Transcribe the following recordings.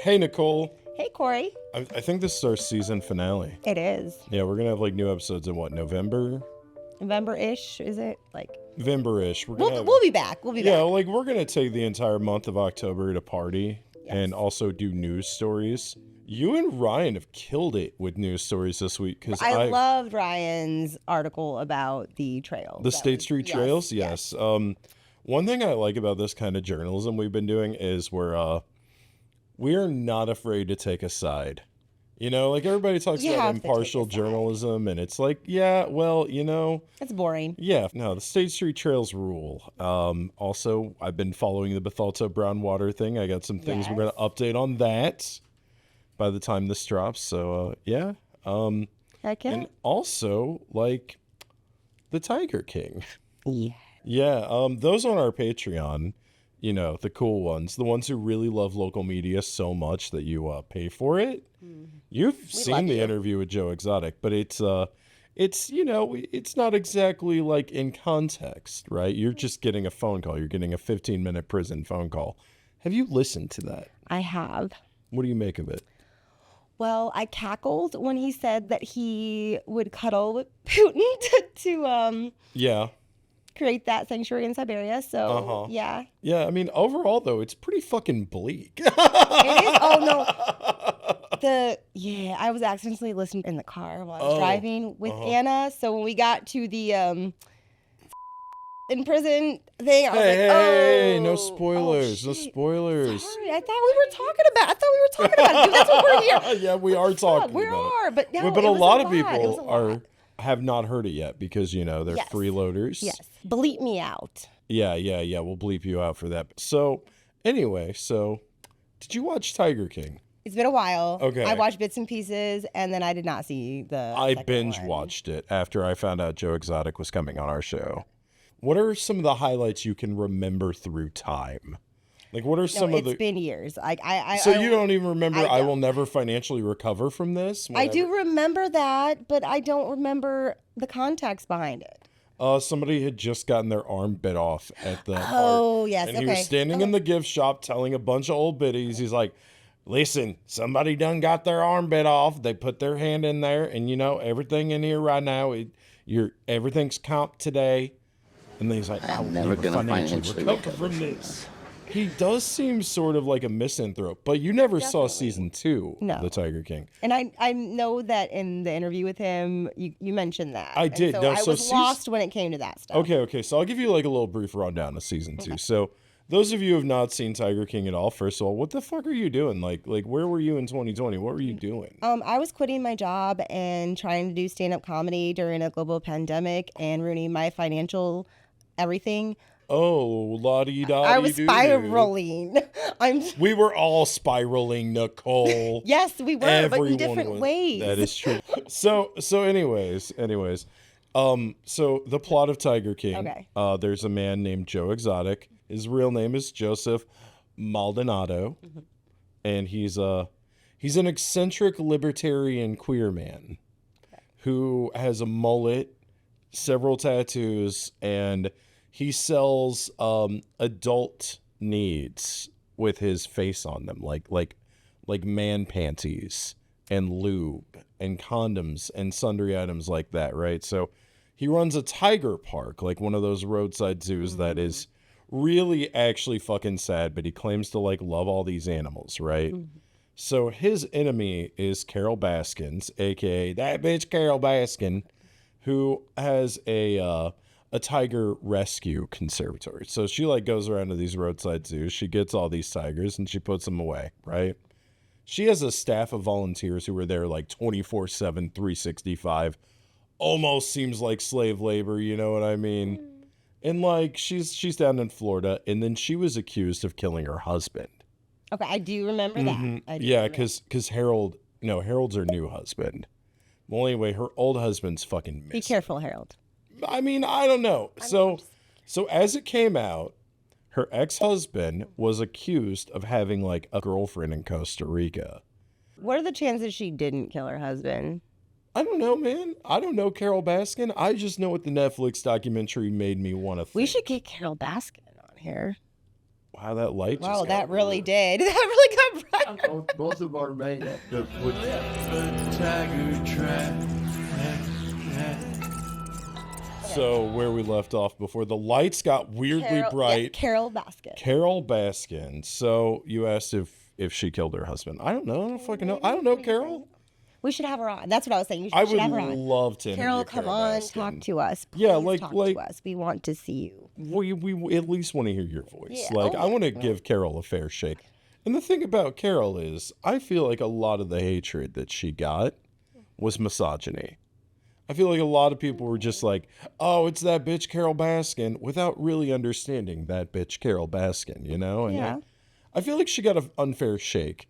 Hey, Nicole. Hey, Cory. I think this is our season finale. It is. Yeah, we're going to have like new episodes in what, November? November-ish, is it? November-ish. We'll be back. We'll be Yeah, back. like we're going to take the entire month of October to party and also do news stories. You and Ryan have killed it with news stories this week. Because I loved Ryan's article about the trails. The State Street Trails? Yes. One thing I like about this kind of journalism we've been doing is we're not afraid to take a side. You know, like everybody talks about impartial journalism, and it's like, yeah, well, you know. It's boring. Yeah, no, the State Street Trails rule. Also, I've been following the Bethalto Brown Water thing. I got some things we're going to update on that by the time this drops. So, yeah. Heck yeah. And also, like, the Tiger King. Yeah. Yeah, those on our Patreon, you know, the cool ones, the ones who really love local media so much that you pay for it. You've seen the interview with Joe Exotic, but it's you know, it's not exactly like in context, right? You're just getting a phone call. You're getting a 15-minute prison phone call. Have you listened to that? I have. What do you make of it? Well, I cackled when he said that he would cuddle with Putin to create that sanctuary in Siberia. So, yeah. Yeah, I mean, overall, though, it's pretty fucking bleak. It is? Oh, no. I was accidentally listening in the car while I was driving with Anna. So when we got to the in prison thing, I was hey, no spoilers. No spoilers. Sorry, I thought we were talking about it. Dude, that's what we're here. Yeah, we are talking about it. But no, but a lot of people have not heard it yet because, you know, they're freeloaders. Yes. Bleep me out. Yeah. We'll bleep you out for that. So, anyway, did you watch Tiger King? It's been a while. Okay. I watched bits and pieces, and then I did not see the I binge-watched it after I found out Joe Exotic was coming on our show. What are some of the highlights you can remember through time? Like, what are some of the... It's been years. So you don't even remember I will never financially recover from this? I do remember that, but I don't remember the context behind it. Somebody had just gotten their arm bit off at the park. Yes, and he was standing in the gift shop telling a bunch of old biddies, he's like, listen, somebody done got their arm bit off. They put their hand in there, and, you know, everything in here right now, everything's comped today. And then he's like, I'm never going to financially recover from this. He does seem sort of like a misanthrope, but you never saw season 2 of The Tiger King. And I know that in the interview with him, you mentioned that. I did. So I was lost when it came to that stuff. Okay. So I'll give you like a little brief rundown of season 2. So those of you who have not seen Tiger King at all, first of all, what the fuck are you doing? Like where were you in 2020? What were you doing? I was quitting my job and trying to do stand-up comedy during a global pandemic and ruining my financial everything. Oh, la-dee-da-dee-doo. I was spiraling. We were all spiraling, Nicole. Yes, we were, but in different ways. That is true. So anyways. So the plot of Tiger King. Okay. There's a man named Joe Exotic. His real name is Joseph Maldonado. Mm-hmm. And he's an eccentric libertarian queer man who has a mullet, several tattoos, and he sells adult needs with his face on them, like man panties and lube and condoms and sundry items like that, right? So he runs a tiger park, like one of those roadside zoos that is really actually fucking sad, but he claims to like love all these animals, right? So his enemy is Carol Baskins, aka that bitch Carol Baskin, who has a tiger rescue conservatory. So she like goes around to these roadside zoos. She gets all these tigers and she puts them away, right? She has a staff of volunteers who are there like 24/7, 365. Almost seems like slave labor, you know what I mean? And like she's down in Florida, and then she was accused of killing her husband. Okay, I do remember that. Yeah, because Harold's her new husband. Well, anyway, her old husband's fucking missing. Be careful, Harold. I mean, I don't know. So as it came out, her ex-husband was accused of having like a girlfriend in Costa Rica. What are the chances she didn't kill her husband? I don't know, man. I don't know Carol Baskin. I just know what the Netflix documentary made me want to think. We should get Carol Baskin on here. Wow, that light that really did. That really got bright. Both of our made it. So where we left off before, the lights got weirdly bright. Yeah, Carol Baskin. Carol Baskin. So you asked if she killed her husband. I don't know. I don't fucking know. I don't know, Carol. We should have her on. That's what I was saying. I should have her would on. love to. Carol, come on, talk to us. Please yeah, like talk to us. We want to see you. We at least want to hear your voice. Yeah. I want to give Carol a fair shake. And the thing about Carol is, I feel like a lot of the hatred that she got was misogyny. I feel like a lot of people were just like, "Oh, it's that bitch Carol Baskin," without really understanding that bitch Carol Baskin, you know? And Yeah. I feel like she got an unfair shake.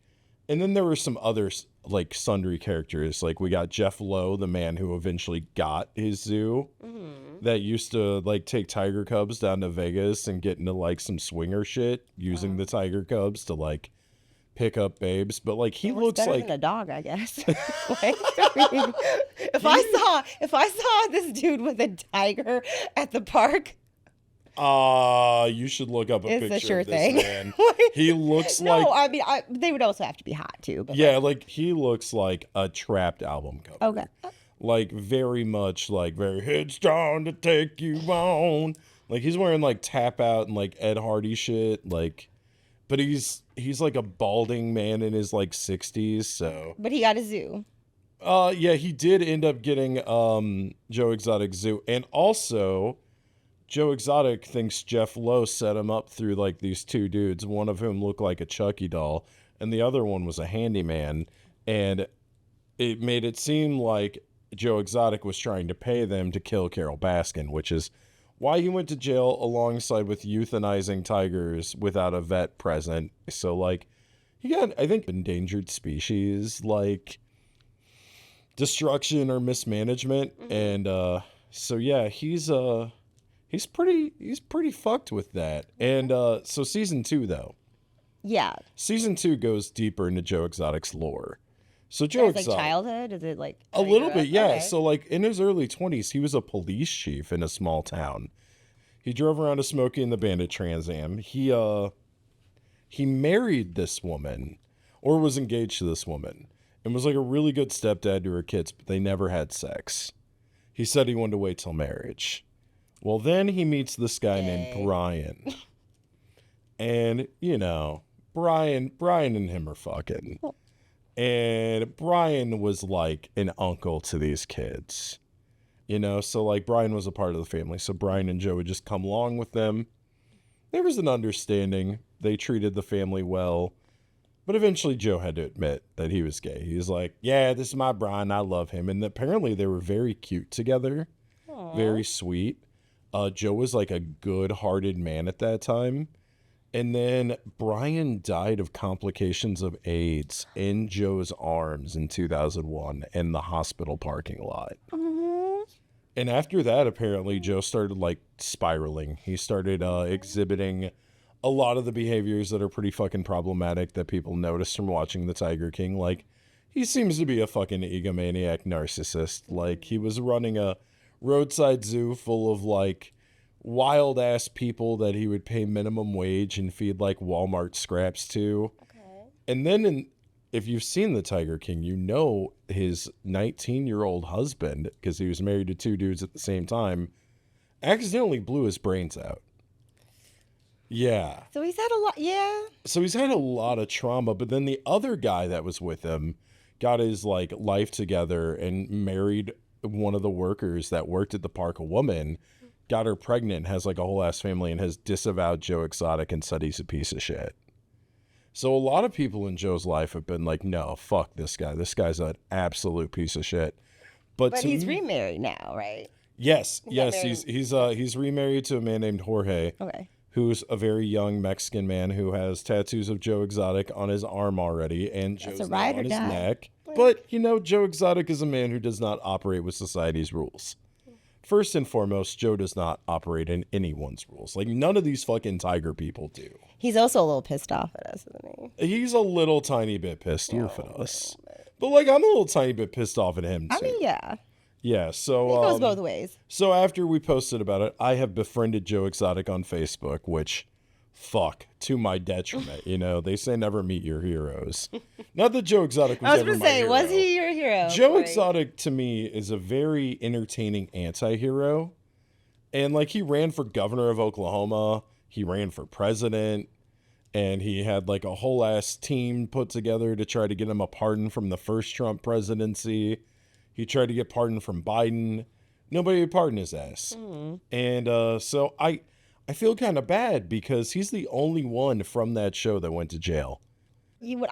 And then there were some others, like sundry characters. Like we got Jeff Lowe, the man who eventually got his zoo, that used to like take tiger cubs down to Vegas and get into like some swinger shit using the tiger cubs to like pick up babes. But like he looks better like than a dog, I guess. Like, I mean, if I saw this dude with a tiger at the park. You should look up a picture It's a sure of this thing. man. He looks like... No, I mean, they would also have to be hot, too. But yeah, like, he looks like a Trapped album cover. Okay. Like, very much, like, very headstrong to take you on. Like, he's wearing, like, Tap Out and, like, Ed Hardy shit. Like, but he's like, a balding man in his, like, 60s, so... But he got a zoo. Yeah, he did end up getting, Joe Exotic's zoo. And also... Joe Exotic thinks Jeff Lowe set him up through like these two dudes, one of whom looked like a Chucky doll, and the other one was a handyman. And it made it seem like Joe Exotic was trying to pay them to kill Carol Baskin, which is why he went to jail alongside with euthanizing tigers without a vet present. So like he got, I think, endangered species, like destruction or mismanagement. And so yeah, He's pretty fucked with that. And so season 2 though. Yeah. Season 2 goes deeper into Joe Exotic's lore. So Joe Exotic, like childhood? Is it like a little bit, yeah. Okay. So like in his early 20s, he was a police chief in a small town. He drove around a Smokey and the Bandit Trans Am. He married this woman, or was engaged to this woman, and was like a really good stepdad to her kids, but they never had sex. He said he wanted to wait till marriage. Well, then he meets this guy named Brian. And, you know, Brian and him are fucking. And Brian was like an uncle to these kids. You know, so like Brian was a part of the family. So Brian and Joe would just come along with them. There was an understanding. They treated the family well. But eventually Joe had to admit that he was gay. He was like, yeah, this is my Brian. I love him. And apparently they were very cute together. Aww. Very sweet. Joe was like a good-hearted man at that time. And then Brian died of complications of AIDS in Joe's arms in 2001 in the hospital parking lot. Mm-hmm. And after that, apparently, Joe started like spiraling. He started exhibiting a lot of the behaviors that are pretty fucking problematic that people notice from watching The Tiger King. Like, he seems to be a fucking egomaniac narcissist. Like, he was running a roadside zoo full of like wild ass people that he would pay minimum wage and feed like Walmart scraps to. Okay. And then if you've seen The Tiger King, you know his 19-year-old husband, because he was married to two dudes at the same time, accidentally blew his brains out. Yeah. So he's had a lot, yeah. So he's had a lot of trauma, but then the other guy that was with him got his like life together and married one of the workers that worked at the park, a woman, got her pregnant, has like a whole ass family, and has disavowed Joe Exotic and said he's a piece of shit. So a lot of people in Joe's life have been like, no, fuck this guy. This guy's an absolute piece of shit. But he's remarried now, right? Yes. He's remarried to a man named Jorge. Okay. Who's a very young Mexican man who has tattoos of Joe Exotic on his arm already and Joe's name on his neck. But, you know, Joe Exotic is a man who does not operate with society's rules. First and foremost, Joe does not operate in anyone's rules. Like, none of these fucking tiger people do. He's also a little pissed off at us, isn't he? He's a little tiny bit pissed off at us. But, like, I'm a little tiny bit pissed off at him, too. I mean, yeah. Yeah, so... It goes both ways. So after we posted about it, I have befriended Joe Exotic on Facebook, which... fuck, to my detriment. You know, they say never meet your heroes. Not that Joe Exotic was I was ever gonna my say, hero. was he your hero? Joe Cory? Exotic to me is a very entertaining anti-hero. And like he ran for governor of Oklahoma, he ran for president, and he had like a whole ass team put together to try to get him a pardon from the first Trump presidency. He tried to get pardoned from Biden. Nobody would pardon his ass. And so I feel kind of bad because he's the only one from that show that went to jail.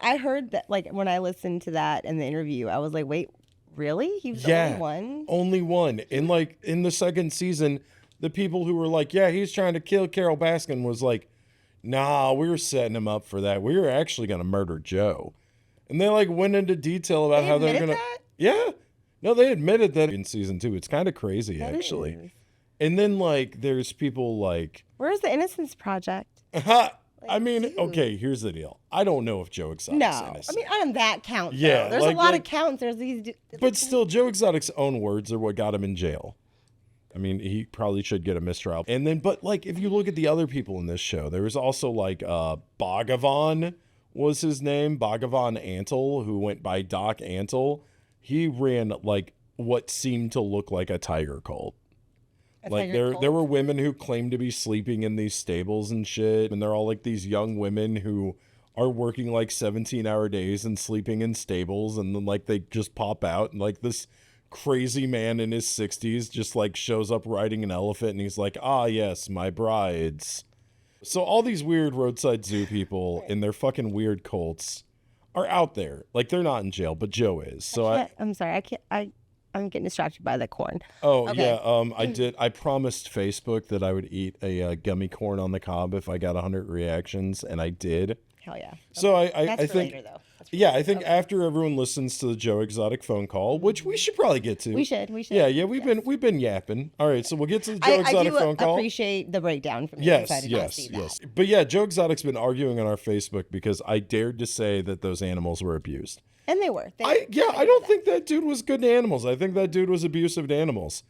I heard that, like, when I listened to that in the interview, I was like, wait, really? He was the only one? Only one. And like in the second season, the people who were like, yeah, he's trying to kill Carol Baskin was like, nah, we were setting him up for that. We were actually going to murder Joe. And they like went into detail about how they're going to. Yeah. No, they admitted that in season 2. It's kind of crazy, actually. Is. And then like there's people like. Where's the Innocence Project? I mean, okay, here's the deal. I don't know if Joe Exotic's innocent. I mean, on that count, though. Yeah, There's like, a lot of counts. There's these. But still, Joe Exotic's own words are what got him in jail. I mean, he probably should get a mistrial. And then, but like, if you look at the other people in this show, there was also like Bhagavan was his name, Bhagavan Antle, who went by Doc Antle. He ran like what seemed to look like a tiger cult. Like there were women who claimed to be sleeping in these stables and shit, and they're all like these young women who are working like 17-hour days and sleeping in stables, and then like they just pop out and like this crazy man in his 60s just like shows up riding an elephant and he's like, ah yes, my brides. So all these weird roadside zoo people in their fucking weird cults are out there. Like they're not in jail, but Joe is. So I'm sorry, I'm getting distracted by the corn. Oh, okay. Yeah, I promised Facebook that I would eat a gummy corn on the cob if I got 100 reactions, and I did. Hell yeah. So Okay. I think, later, though. I think after everyone listens to the Joe Exotic phone call, which we should probably get to. We should. Yeah, we've been yapping. All right, so we'll get to the Joe Exotic phone call. I appreciate the breakdown from you. Yes. But yeah, Joe Exotic's been arguing on our Facebook because I dared to say that those animals were abused. And they were. I don't think that dude was good to animals. I think that dude was abusive to animals.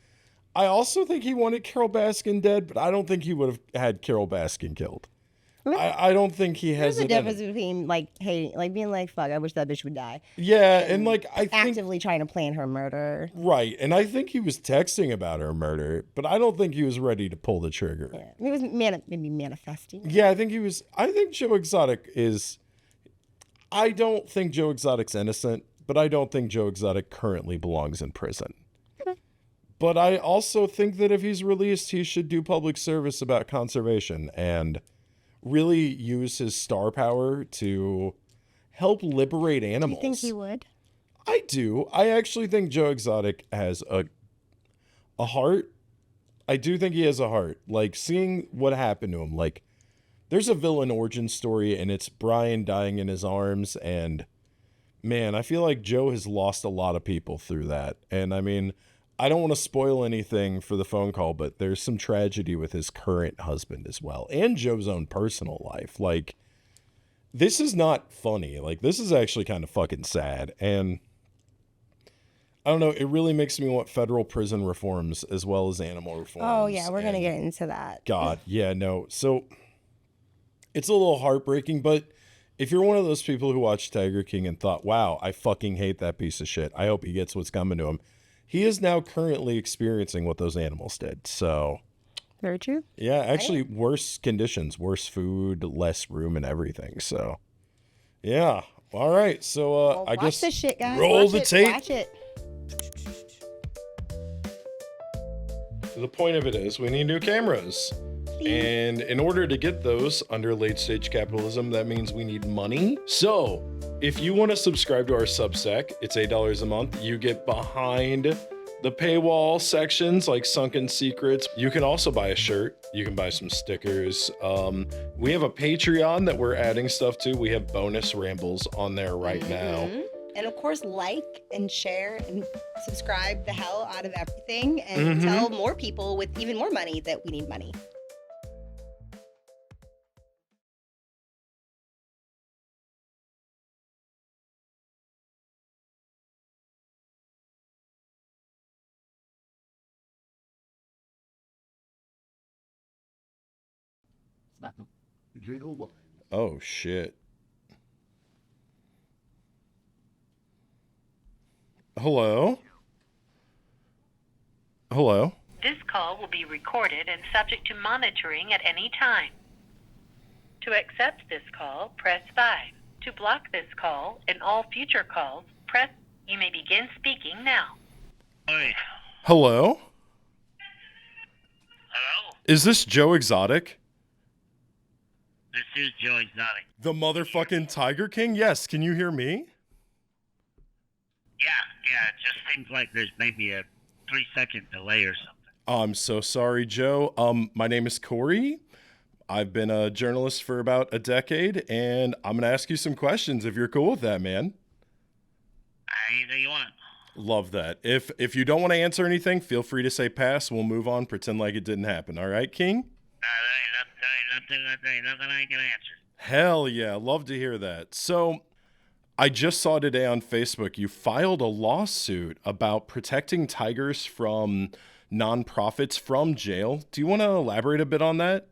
I also think he wanted Carol Baskin dead, but I don't think he would have had Carol Baskin killed. I don't think he has. There's a difference between like, hey, like being like, fuck, I wish that bitch would die. Yeah, and like I think actively trying to plan her murder. Right, and I think he was texting about her murder, but I don't think he was ready to pull the trigger. Yeah, he was maybe manifesting. Yeah, I think he was. I think Joe Exotic is. I don't think Joe Exotic's innocent, but I don't think Joe Exotic currently belongs in prison. But I also think that if he's released, he should do public service about conservation and really use his star power to help liberate animals. Do you think he would? I do. I actually think Joe Exotic has a heart. I do think he has a heart. Like, seeing what happened to him, like, there's a villain origin story, and it's Brian dying in his arms, and man, I feel like Joe has lost a lot of people through that. And I mean, I don't want to spoil anything for the phone call, but there's some tragedy with his current husband as well, and Joe's own personal life. Like, this is not funny. Like, this is actually kind of fucking sad. And I don't know, it really makes me want federal prison reforms as well as animal reforms. Oh, yeah, we're going to get into that. God, yeah, no. So it's a little heartbreaking, but if you're one of those people who watched Tiger King and thought, wow, I fucking hate that piece of shit, I hope he gets what's coming to him, he is now currently experiencing what those animals did. So very true. Yeah, actually worse conditions, worse food, less room and everything. So yeah. All right. So I guess this shit, guys. Roll the tape. Watch it. The point of it is we need new cameras. And in order to get those under late stage capitalism, that means we need money. So if you want to subscribe to our Substack, it's $8 a month. You get behind the paywall sections like Sunken Secrets. You can also buy a shirt. You can buy some stickers. We have a Patreon that we're adding stuff to. We have bonus rambles on there right now. And of course, like and share and subscribe the hell out of everything and tell more people with even more money that we need money. Jingle. Oh, shit. Hello? Hello? This call will be recorded and subject to monitoring at any time. To accept this call, press 5. To block this call and all future calls, press... You may begin speaking now. Hi. Hello? Hello? Is this Joe Exotic? This is Joe Exotic. The motherfucking Tiger King? Yes, can you hear me? Yeah, it just seems like there's maybe a 3-second delay or something. I'm so sorry, Joe. My name is Cory. I've been a journalist for about a decade, and I'm gonna ask you some questions if you're cool with that, man. Anything you want. Love that. If you don't want to answer anything, feel free to say pass. We'll move on, pretend like it didn't happen. All right, King? Nothing I can answer. Hell yeah, love to hear that. So, I just saw today on Facebook you filed a lawsuit about protecting tigers from nonprofits from jail. Do you want to elaborate a bit on that?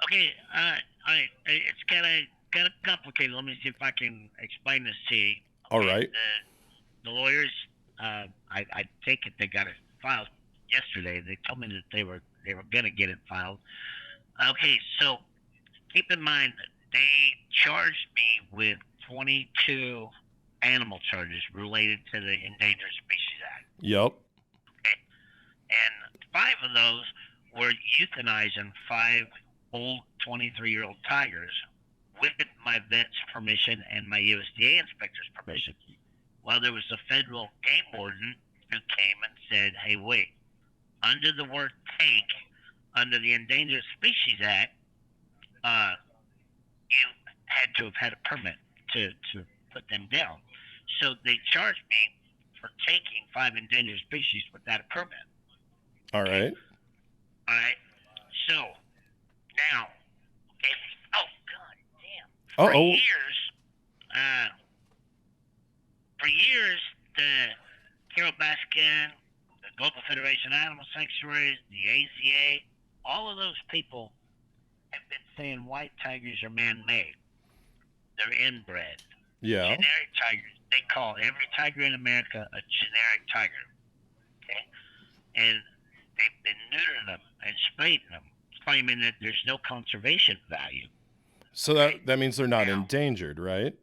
Okay, it's kind of complicated. Let me see if I can explain this to you. Okay, All right. The lawyers, I take it they got it filed yesterday. They told me that they were gonna get it filed. Okay, so keep in mind that they charged me with 22 animal charges related to the Endangered Species Act. Yep. Okay, and 5 of those were euthanizing 5 old 23-year-old tigers with my vet's permission and my USDA inspector's permission. Well, there was a federal game warden who came and said, hey, wait, under the word take, under the Endangered Species Act, you had to have had a permit to put them down. So they charged me for taking 5 endangered species without a permit. All right. All right. So now, okay. Oh God damn. For years, the Carol Baskin, the Global Federation of Animal Sanctuaries, the AZA, all of those people have been saying white tigers are man-made. They're inbred. Yeah. Generic tigers. They call every tiger in America a generic tiger. Okay? And they've been neutering them and spading them, claiming that there's no conservation value. So that means they're not endangered, right?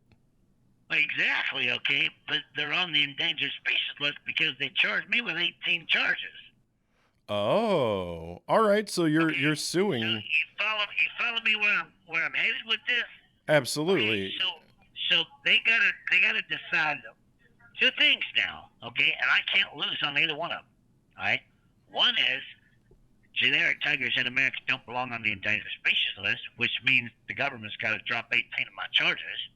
Exactly, okay? But they're on the endangered species list because they charged me with 18 charges. Oh, all right. So you're suing. So you follow me where I'm headed with this? Absolutely. Okay, so they gotta decide 2 things now, okay? And I can't lose on either one of them. All right. One is generic tigers in America don't belong on the endangered species list, which means the government's got to drop 18 of my charges.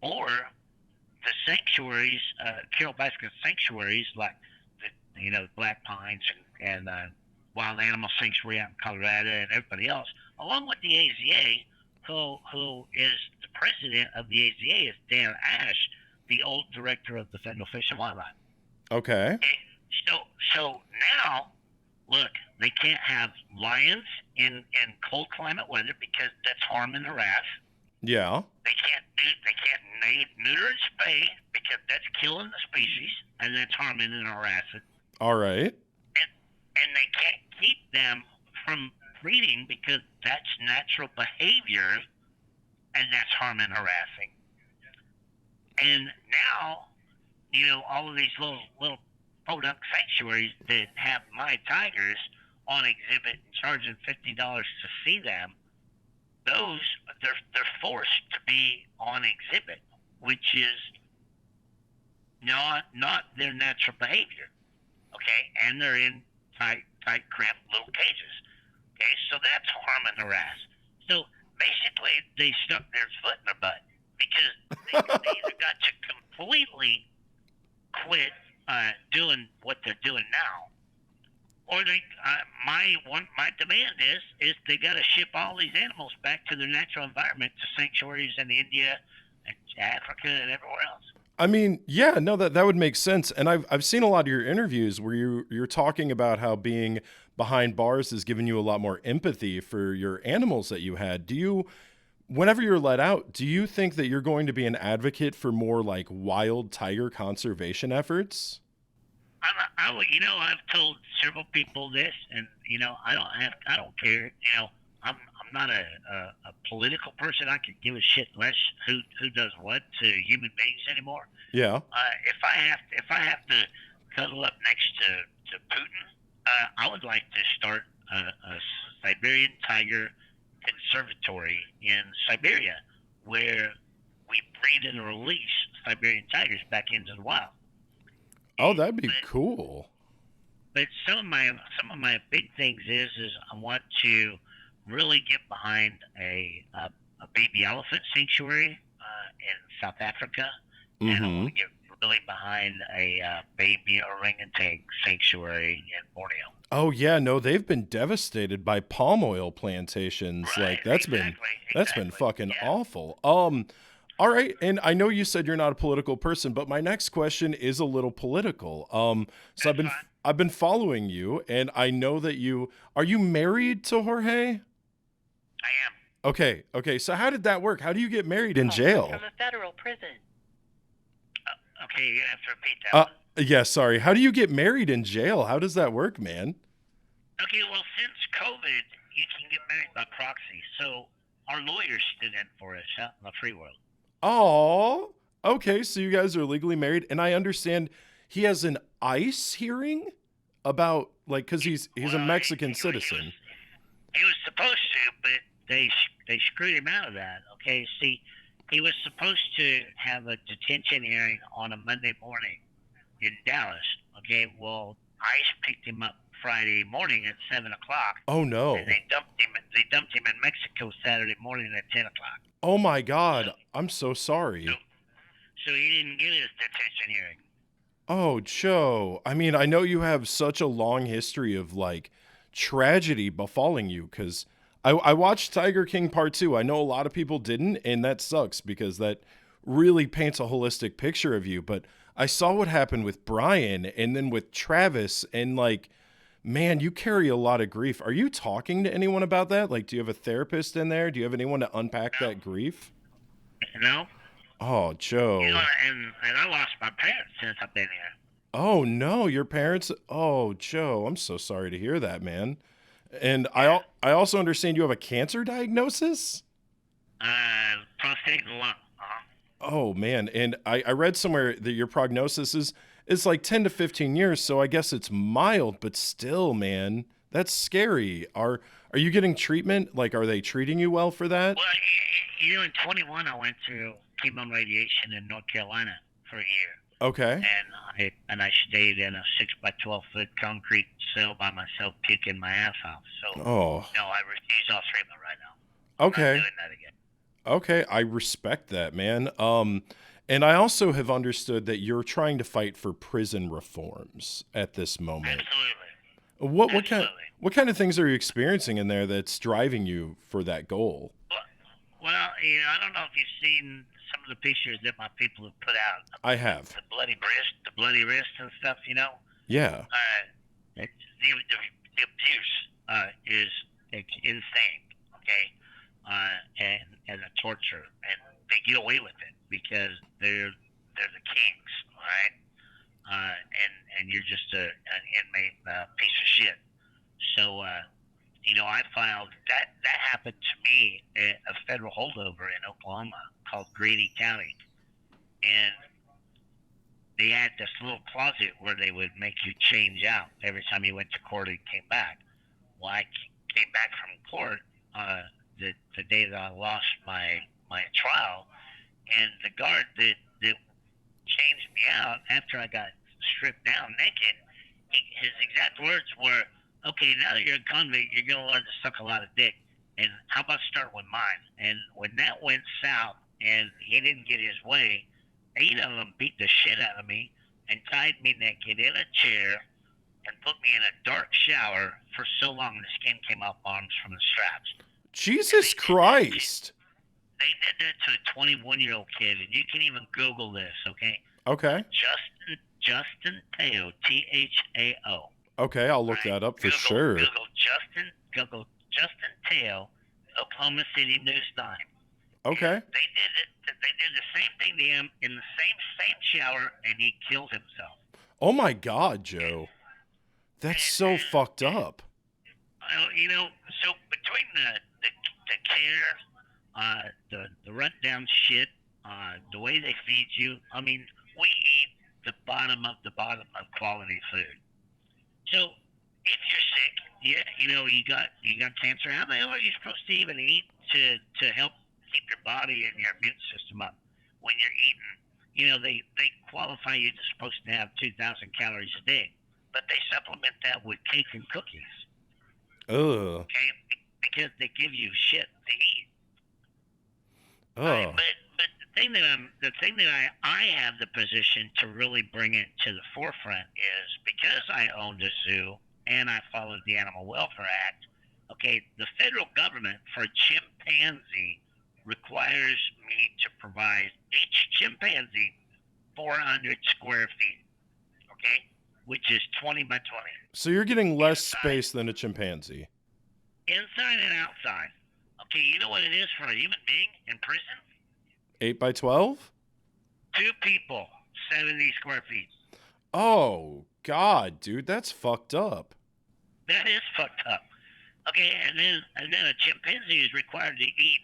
Or the sanctuaries, Carol Baskin sanctuaries, like the Black Pines and Wild Animal Sanctuary out in Colorado and everybody else, along with the AZA, who is the president of the AZA is Dan Ash, the old director of the Federal Fish and Wildlife. Okay. So now, look, they can't have lions in cold climate weather because that's harm and harass. Yeah. They can't neuter and spay because that's killing the species and that's harming and harassing. All right. And they can't keep them from breeding because that's natural behavior and that's harming and harassing. And now, all of these little podunk sanctuaries that have my tigers on exhibit and charging $50 to see them, those they're forced to be on exhibit, which is not their natural behavior. Okay, and they're in tight, cramped little cages. Okay, so that's harm and harass. So basically, they stuck their foot in their butt because they either got to completely quit doing what they're doing now, or they my demand is they got to ship all these animals back to their natural environment, to sanctuaries in India and Africa and everywhere else. I mean, yeah, no, that would make sense. And I've seen a lot of your interviews where you're talking about how being behind bars has given you a lot more empathy for your animals that you had. Whenever you're let out, do you think that you're going to be an advocate for more like wild tiger conservation efforts? I've told several people this, and I don't care. I'm not a political person. I could give a shit less who does what to human beings anymore. Yeah. If I have to cuddle up next to Putin, I would like to start a Siberian tiger conservatory in Siberia, where we breed and release Siberian tigers back into the wild. Oh, that'd be cool. But some of my big things is I want to really get behind a baby elephant sanctuary in South Africa, and I want to get really behind a baby orangutan sanctuary in Borneo. Oh yeah, no, they've been devastated by palm oil plantations. Right, Like that's been fucking awful. All right, and I know you said you're not a political person, but my next question is a little political. So I've been following you, and I know that are you married to Jorge? I am. Okay. So how did that work? How do you get married in jail? From a federal prison. Okay, you're gonna have to repeat that. Yeah, sorry. How do you get married in jail? How does that work, man? Okay, well, since COVID, you can get married by proxy. So our lawyers stood in for us out in the free world. Oh, okay. So you guys are legally married, and I understand he has an ICE hearing about because he's a Mexican citizen. He was supposed to, but they screwed him out of that. Okay, see, he was supposed to have a detention hearing on a Monday morning in Dallas. Okay, well, ICE picked him up Friday morning at 7:00. Oh no! And they dumped him in Mexico Saturday morning at 10:00. Oh my God! I'm so sorry. So he didn't get his detention hearing. Oh, Joe. I mean, I know you have such a long history of tragedy befalling you because I watched Tiger King Part 2. I know a lot of people didn't, and that sucks because that really paints a holistic picture of you. But I saw what happened with Brian and then with Travis, and man, you carry a lot of grief. Are you talking to anyone about that? Do you have a therapist in there? Do you have anyone to unpack that grief? No. Oh, Joe. And I lost my parents since I've been here. Oh no, your parents. Oh, Joe, I'm so sorry to hear that, man. And I also understand you have a cancer diagnosis? Prostate and lung. Oh man, and I read somewhere that your prognosis is 10 to 15 years, so I guess it's mild, but still, man, that's scary. Are you getting treatment? Are they treating you well for that? Well, in 21 I went through chemo radiation in North Carolina for a year. Okay. And I stayed in a 6 by 12 foot concrete cell by myself, puking my ass off. So no, I refuse all treatment right now. Okay. I'm not doing that again. Okay, I respect that, man. And I also have understood that you're trying to fight for prison reforms at this moment. Absolutely. What kind of things are you experiencing in there that's driving you for that goal? Well, I don't know if you've seen some of the pictures that my people have put out. I have. The bloody wrist and stuff, Yeah. The abuse is insane, okay? And the torture, and they get away with it because they're the kings, all right? And you're just an inmate piece of shit. So I filed that happened to me at a federal holdover in Oklahoma called Grady County, and they had this little closet where they would make you change out every time you went to court and came back. Well, I came back from court the day that I lost my trial, and the guard that changed me out after I got stripped down naked, his exact words were, "Okay, now that you're a convict, you're going to learn to suck a lot of dick. And how about start with mine?" And when that went south and he didn't get his way, 8 of them beat the shit out of me and tied me naked in a chair and put me in a dark shower for so long the skin came off my arms from the straps. Jesus Christ. They did that to a 21-year-old kid, and you can even Google this, okay? Okay. Justin Teo, Thao. Okay, I'll look that up for sure. Google Justin Teo, Oklahoma City News Time. Okay. And they did the same thing to him in the same shower, and he killed himself. Oh my God, Joe. That's so fucked up. You know, so between the care, the rundown shit, the way they feed you, I mean, we eat the bottom of quality food. So if you're sick, you know, you got cancer, how the hell are you supposed to even eat to help keep your body and your immune system up when you're eating? You know, they qualify you to supposed to have 2,000 calories a day, but they supplement that with cake and cookies. Ugh. Okay, because they give you shit to eat. Oh. But the thing that I have the position to really bring it to the forefront is because I owned a zoo and I followed the Animal Welfare Act. Okay, the federal government for chimpanzee requires me to provide each chimpanzee 400 square feet. Okay, which is 20 by 20. So you're getting less space than a chimpanzee. Inside and outside. Okay, you know what it is for a human being in prison? 8 by 12? 2 people, 70 square feet. Oh, God, dude, that's fucked up. That is fucked up. Okay, and then a chimpanzee is required to eat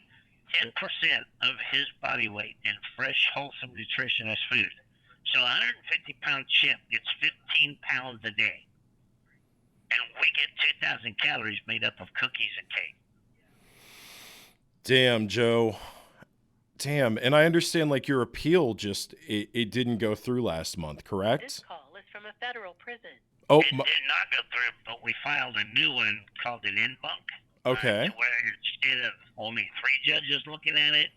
10% of his body weight in fresh, wholesome, nutritious food. So a 150-pound chimp gets 15 pounds a day. And we get 2,000 calories made up of cookies and cake. Damn, Joe. Damn, and I understand, like, your appeal just, it didn't go through last month, correct? This call is from a federal prison. Oh, It did not go through, but we filed a new one called an in-bunk. okay. Where instead of only 3 judges looking at it,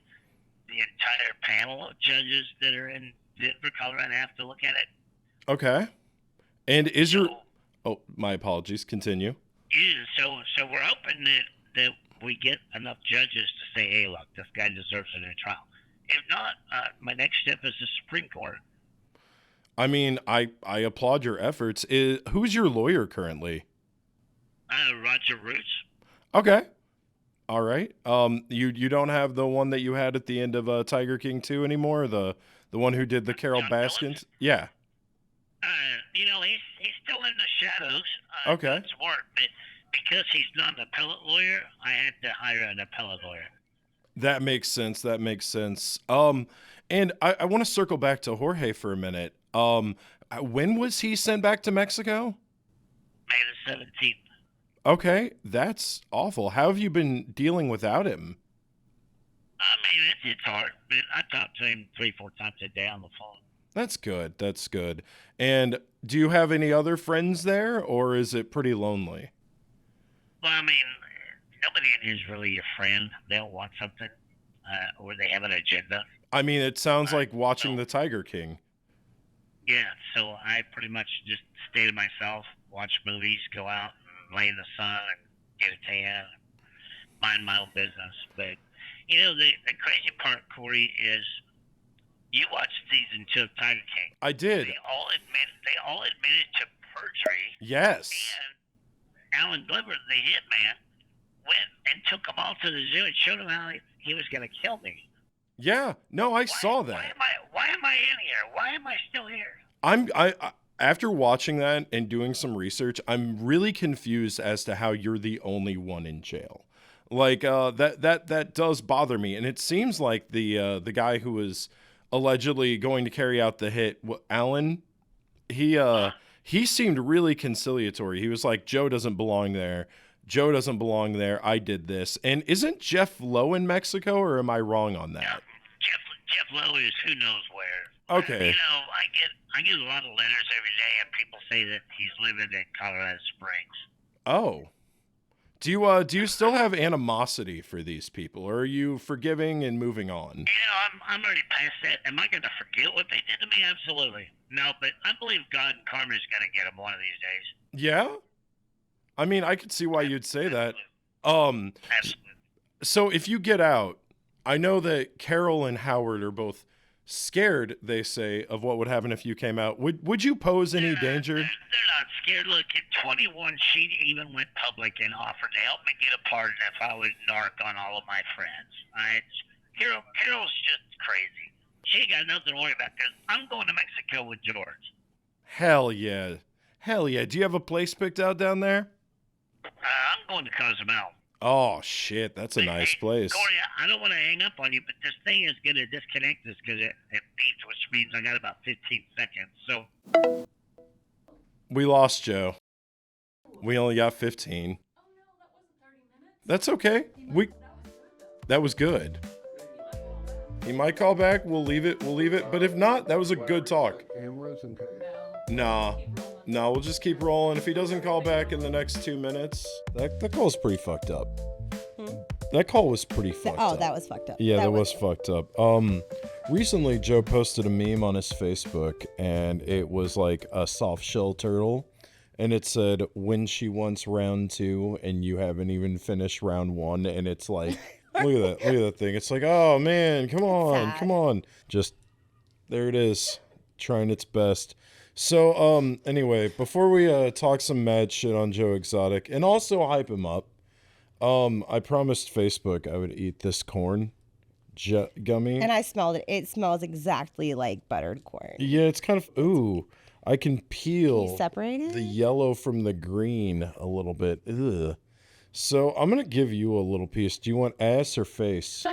the entire panel of judges that are in Denver, Colorado have to look at it. Okay. And is your... Oh, my apologies. Continue. Yeah, so we're hoping that we get enough judges to say, hey, look, this guy deserves a new trial. If not, my next step is the Supreme Court. I mean, I applaud your efforts. Who's your lawyer currently? Roger Roots. Okay. All right. You don't have the one that you had at the end of Tiger King 2 anymore? The one who did the Carol Baskins? Yeah. You know, he's still in the shadows. Okay. It's work, but because he's not an appellate lawyer, I had to hire an appellate lawyer. That makes sense. And I want to circle back to Jorge for a minute. When was he sent back to Mexico? May the 17th. Okay, that's awful. How have you been dealing without him? I mean, it's hard, but I talk to him 3-4 times a day on the phone. That's good. And do you have any other friends there, or is it pretty lonely? Well, I mean, nobody in here is really your friend. They don't want something, or they have an agenda. I mean, it sounds like watching the Tiger King. Yeah, so I pretty much just stay to myself, watch movies, go out, and lay in the sun, and get a tan, mind my own business. But, you know, the crazy part, Cory, is you watched season 2 of Tiger King. I did. They all admitted to perjury. Yes. And Alan Glover, the hitman, went and took them all to the zoo and showed them how he was going to kill me. Yeah. No, I saw that. Why am I in here? Why am I still here? After watching that and doing some research, I'm really confused as to how you're the only one in jail. Like that does bother me, and it seems like the guy who was allegedly going to carry out the hit, Alan, he seemed really conciliatory. He was like, Joe doesn't belong there. I did this. And isn't Jeff Lowe in Mexico, or am I wrong on that? Yeah, Jeff Lowe is who knows where. Okay. You know, I get a lot of letters every day, and people say that he's living in Colorado Springs. Oh. Do you still have animosity for these people, or are you forgiving and moving on? You know, I'm already past that. Am I going to forget what they did to me? Absolutely. No, but I believe God and karma is going to get them one of these days. Yeah? I mean, I could see why you'd say that. Absolutely. So if you get out, I know that Carol and Howard are both scared, they say, of what would happen if you came out. Would you pose any danger? They're not scared. Look, at 21, she even went public and offered to help me get a pardon if I would narc on all of my friends. Carol's just crazy. She ain't got nothing to worry about because I'm going to Mexico with George. Hell yeah. Hell yeah. Do you have a place picked out down there? I'm going to Cozumel. Oh, shit. That's a nice place. Cory, I don't want to hang up on you, but this thing is going to disconnect us because it beeps, which means I got about 15 seconds. So we lost Joe. We only got 15. That's okay. That was good. He might call back. We'll leave it. But if not, that was a good talk. Nah, we'll just keep rolling. If he doesn't call back in the next 2 minutes, that call's pretty fucked up. That call was pretty fucked up. Oh, that was fucked up. Yeah, that was fucked up. Recently, Joe posted a meme on his Facebook, and it was like a soft shell turtle, and it said, "When she wants round 2, and you haven't even finished round 1," and it's like, look at that thing. It's like, oh man, come on. Just there it is, trying its best. So, anyway, before we talk some mad shit on Joe Exotic and also hype him up, I promised Facebook I would eat this corn gummy. And I smelled it. It smells exactly like buttered corn. Yeah, it's kind of, ooh, I can peel Can you separate it? the yellow from the green a little bit. Ugh. So I'm going to give you a little piece. Do you want ass or face?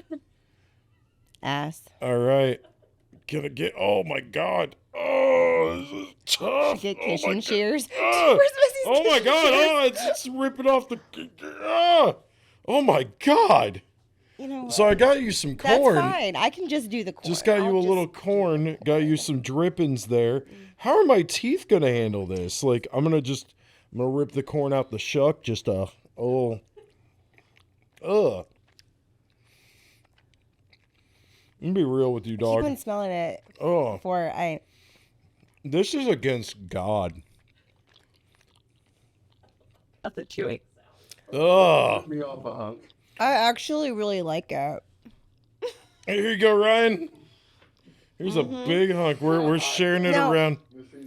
Ass. All right. Gonna get, oh my God. Oh, this is tough. Get kitchen shears. Oh my God. Oh, it's ripping off the, oh my God. You know what? So I got you some corn. That's fine. I can just do the corn. Just got you a little corn. Got you some drippings there. How are my teeth gonna handle this? Like, I'm gonna rip the corn out the shuck. Just ugh. Let me be real with you, dog. Keep on smelling it. Oh, This is against God. That's a chewy. Ugh. Me off a hunk. I actually really like it. Here you go, Ryan. Here's a big hunk. We're sharing it No. around.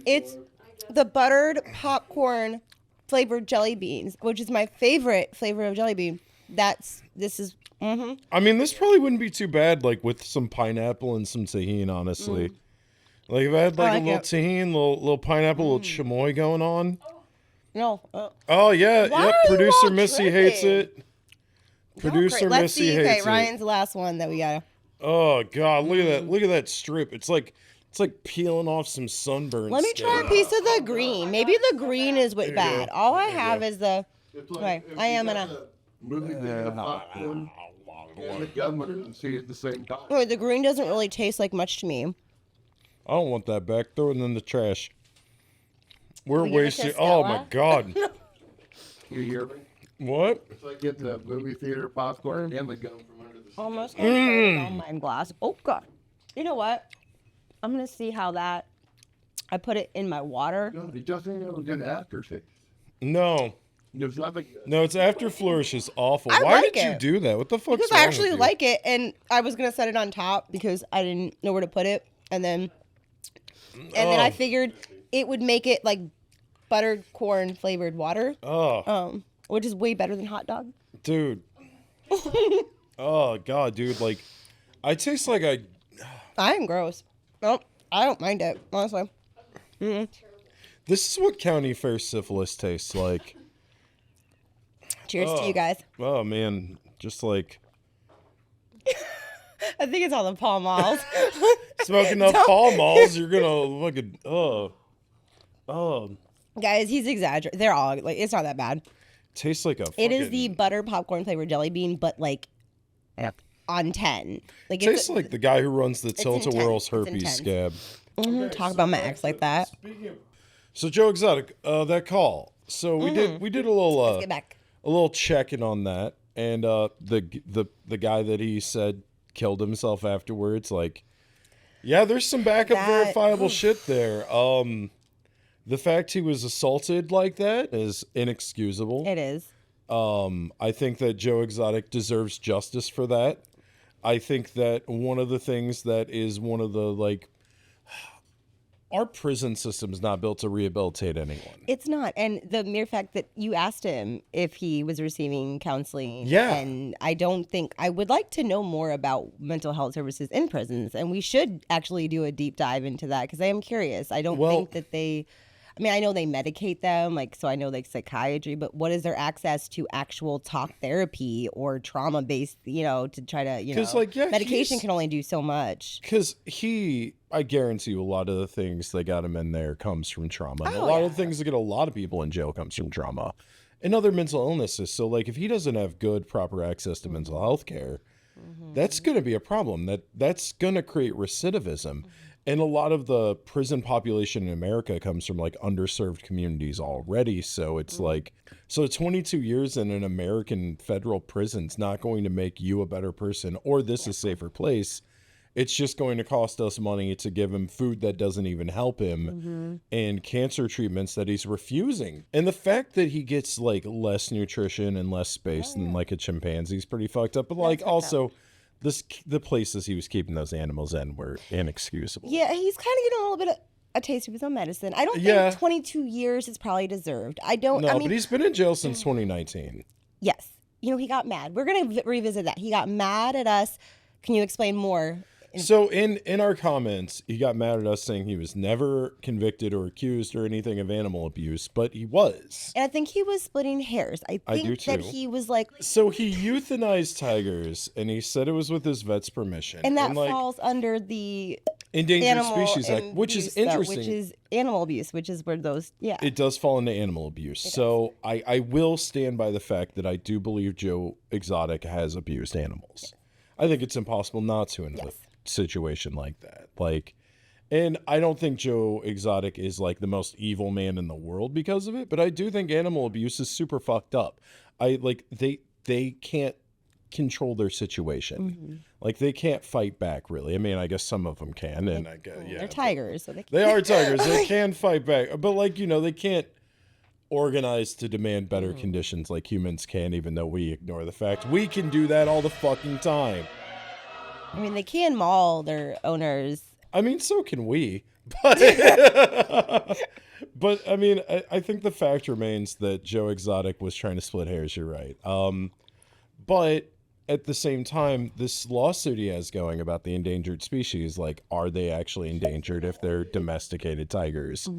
It's the buttered popcorn flavored jelly beans, which is my favorite flavor of jelly bean. I mean, this probably wouldn't be too bad, like with some pineapple and some tahini, honestly. Like if I had like a little tahini, little pineapple, little chamoy going on. No. Oh yeah, Why yep. are you Producer all Missy hates tripping? it. Producer Let's Missy see. hates Okay, it. Ryan's the last one that we got. Oh God, look at that! Look at that strip. It's like peeling off some sunburn. Let me try a piece of the green. Maybe the green is what bad. All I have is the. Okay, I am gonna. Movie theater popcorn and the gum and see at the same time. Oh, the green doesn't really taste like much to me. I don't want that back. Throw it in the trash. We're We give it to wasting. Oh my Stella? God. You hear me? What? It's like get the movie theater popcorn and the gum from under the seat. Almost gonna throw it on my glass. Oh God! You know what? I'm gonna see how that. I put it in my water. No, it doesn't have a good aftertaste. No. There's nothing. No, its after flourish is awful. I Why like did you it. do that? What the fuck? Because I actually like it, and I was gonna set it on top because I didn't know where to put it, and then I figured it would make it like buttered corn flavored water, which is way better than hot dog. Dude. Oh God, dude. Like, I taste like I'm gross. Nope, I don't mind it honestly. This is what county fair syphilis tastes like. Cheers to you guys. Oh man, just like I think it's all the Pall Malls. smoking up Pall Malls. You're gonna fucking Guys, he's exaggerating. They're all like, it's not that bad. tastes like a. It is fucking- the butter popcorn flavored jelly bean, but like on 10. Like Tastes like the guy who runs the Tilt-A-Whirl's intense. It's herpes intense. scab. Talk about my ex like that. So Joe Exotic, that call. So we did a little Let's get back. a little checking on that, and the guy that he said killed himself afterwards, like, yeah, there's some backup verifiable shit there. The fact he was assaulted like that is inexcusable. It is. I think that Joe Exotic deserves justice for that. I think that one of the things that is one of the, like, our prison system is not built to rehabilitate anyone. It's not. And the mere fact that you asked him if he was receiving counseling. Yeah. And I would like to know more about mental health services in prisons. And we should actually do a deep dive into that because I am curious. I don't think that I know they medicate them, like, so I know like psychiatry, but what is their access to actual talk therapy or trauma based, to try to, medication can only do so much. Because I guarantee you a lot of the things that got him in there comes from trauma. And a lot of the things that get a lot of people in jail comes from trauma and other mental illnesses. So like if he doesn't have good, proper access to mental health care, that's going to be a problem. That's going to create recidivism. And a lot of the prison population in America comes from like underserved communities already. So it's like, 22 years in an American federal prison's not going to make you a better person or this a safer place. It's just going to cost us money to give him food that doesn't even help him and cancer treatments that he's refusing. And the fact that he gets like less nutrition and less space than like a chimpanzee is pretty fucked up. But like also the places he was keeping those animals in were inexcusable. Yeah, he's kind of getting a little bit of a taste of his own medicine. I don't think 22 years is probably deserved. But he's been in jail since 2019. Yes. He got mad. We're going to revisit that. He got mad at us. Can you explain more? So in our comments, he got mad at us saying he was never convicted or accused or anything of animal abuse, but he was. And I think he was splitting hairs. I think that he was like... So he euthanized tigers, and he said it was with his vet's permission. And that falls under the... Endangered Species Act, which is interesting. Which is animal abuse, which is where those... Yeah. It does fall into animal abuse. So I will stand by the fact that I do believe Joe Exotic has abused animals. I think it's impossible not to in a situation like that. And I don't think Joe Exotic is like the most evil man in the world because of it, but I do think animal abuse is super fucked up. They can't control their situation. Like they can't fight back really. I mean, I guess some of them can, and I guess they're tigers, so they are tigers. They can fight back, but they can't organize to demand better conditions like humans can, even though we ignore the fact we can do that all the fucking time. I mean, they can maul their owners. I mean, so can we. But, I mean, I think the fact remains that Joe Exotic was trying to split hairs. You're right. But at the same time, this lawsuit he has going about the endangered species, like, are they actually endangered if they're domesticated tigers?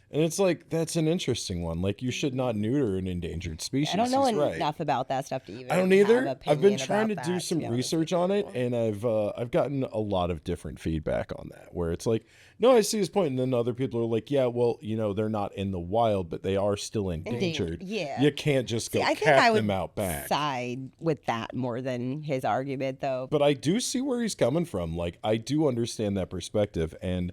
And it's like, that's an interesting one. Like, you should not neuter an endangered species. I don't know enough about that stuff to even. I don't either. I've been trying to do some research on it, and I've gotten a lot of different feedback on that. Where it's like, no, I see his point, and then other people are like, yeah, well, they're not in the wild, but they are still endangered. Yeah, you can't just go cap them out back. Side with that more than his argument, though. But I do see where he's coming from. Like, I do understand that perspective, and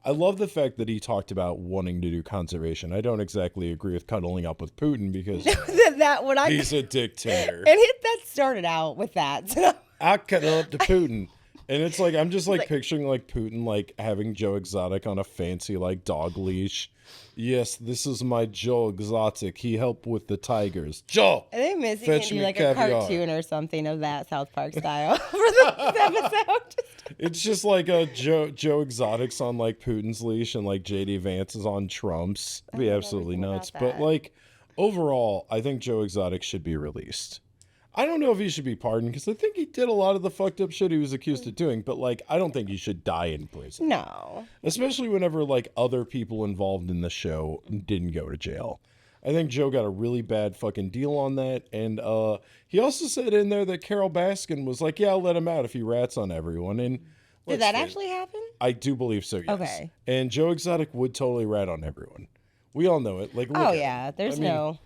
I love the fact that he talked about wanting to do conservation. I don't exactly agree with cuddling up with Putin because he's a dictator. And that started out with that. I cuddle up to Putin. And it's like, I'm just like picturing like Putin like having Joe Exotic on a fancy like dog leash. Yes, this is my Joe Exotic. He helped with the tigers. Joe! I think Missy can do like a cartoon or something of that South Park style for this episode. It's just like a Joe Exotic's on like Putin's leash and like JD Vance is on Trump's. It'd be absolutely nuts. But like overall, I think Joe Exotic should be released. I don't know if he should be pardoned because I think he did a lot of the fucked up shit he was accused of doing, but like I don't think he should die in prison. No. Especially whenever like other people involved in the show didn't go to jail. I think Joe got a really bad fucking deal on that. And he also said in there that Carol Baskin was like, yeah, I'll let him out if he rats on everyone. And did that actually happen? I do believe so, yes. Okay. And Joe Exotic would totally rat on everyone. We all know it. Like, yeah, there's no...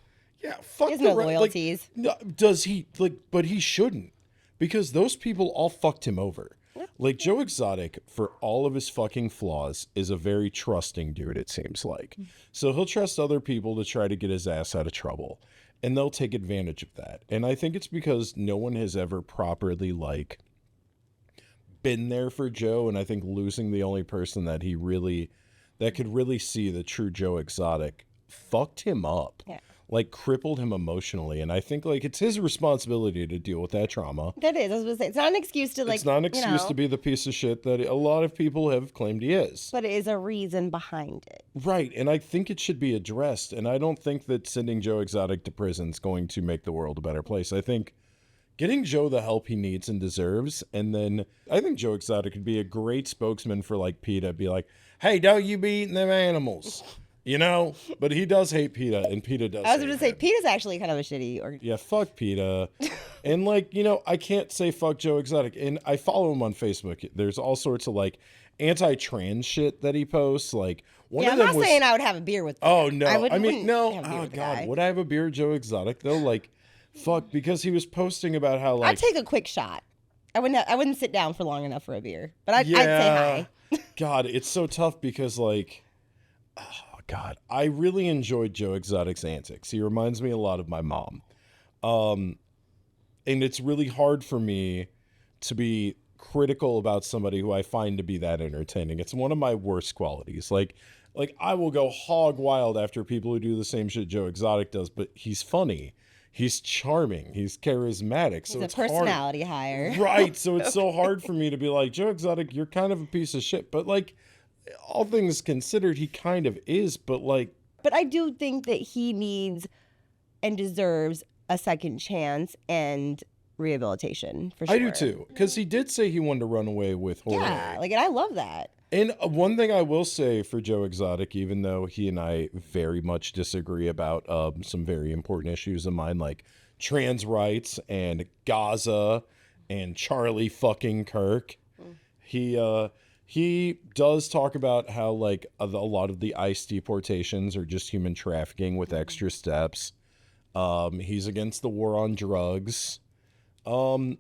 Yeah, fuck the no loyalties. Like, does he but he shouldn't, because those people all fucked him over. Like Joe Exotic, for all of his fucking flaws, is a very trusting dude, it seems like. So he'll trust other people to try to get his ass out of trouble, and they'll take advantage of that. And I think it's because no one has ever properly like been there for Joe, and I think losing the only person that could really see the true Joe Exotic fucked him up. Yeah. like crippled him emotionally. And I think like it's his responsibility to deal with that trauma. That is, I was going to say, it's not an excuse to like, It's not an excuse to be the piece of shit that a lot of people have claimed he is. but it is a reason behind it. Right. And I think it should be addressed. And I don't think that sending Joe Exotic to prison is going to make the world a better place. I think getting Joe the help he needs and deserves. And then I think Joe Exotic could be a great spokesman for like PETA. Be like, hey, don't you be eating them animals. You know, but he does hate PETA, and PETA does. I was going to say, him. PETA's actually kind of a shitty organization. Yeah, fuck PETA. And like, you know, I can't say fuck Joe Exotic. And I follow him on Facebook. There's all sorts of like anti-trans shit that he posts. Like one Yeah, of I'm them not was, saying I would have a beer with. oh no, wouldn't no. have a beer Oh with the god, guy. would I have a beer with Joe Exotic though? Like, fuck, because he was posting about how like I'd take a quick shot. I wouldn't sit down for long enough for a beer, but I'd say yeah, hi. God, it's so tough because like, oh God, I really enjoyed Joe Exotic's antics. He reminds me a lot of my mom. And it's really hard for me to be critical about somebody who I find to be that entertaining. It's one of my worst qualities. Like I will go hog wild after people who do the same shit Joe Exotic does, but he's funny. He's charming. He's charismatic. So It's it's a personality hire. Right. So it's so hard for me to be like, Joe Exotic, you're kind of a piece of shit. But like, all things considered, he kind of is. But like, But I do think that he needs and deserves a second chance and rehabilitation for sure. I do too. Because he did say he wanted to run away with Jorge. Yeah, like, and I love that. And one thing I will say for Joe Exotic, even though he and I very much disagree about some very important issues of mine, like trans rights and Gaza and Charlie fucking Kirk, he does talk about how like a lot of the ICE deportations are just human trafficking with extra steps. He's against the war on drugs, and